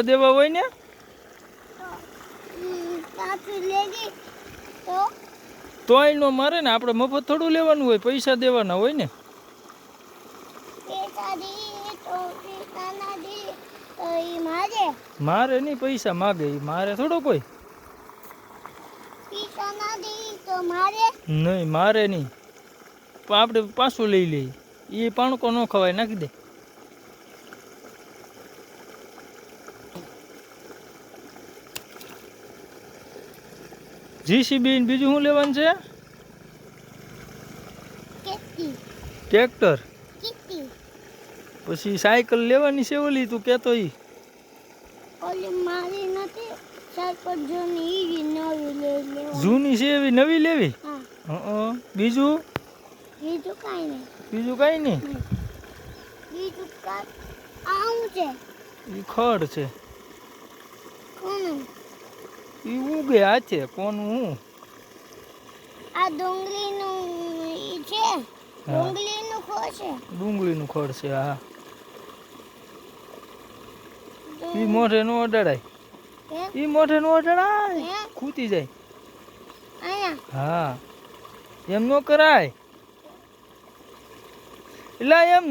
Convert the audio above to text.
દેવા હોય ને તોય નો મારે ને, આપણે મફત થોડું લેવાનું હોય, પૈસા દેવાના હોય ને. મારે નહીં, પૈસા માગે મારે થોડો કોઈ. નહીં મારે નહીં, આપણે પાછું લઈ લઈએ. એ પાણકો ન ખવાય, નાખી દે. જીસીબી બીજું શું લેવાનું છે? ટ્રેક્ટર. પછી સાયકલ લેવાની છે ઓલી તું કેતો ઈ. જૂની છે એવી નવી લેવી. બીજું બીજું કઈ નહીં. ઈ ખડ છે. ઈ ઉગે આ છે કોનું હું? આ ડુંગળીનું છે. ડુંગળીનું ખોળ છે. ડુંગળીનું ખડ છે. હા, ઈ મોઢે નો અડાડાય. ઈ મોઢે નો અડાડાય, ખૂટી જાય. હા, એમ નો કરાય. એટલે એમ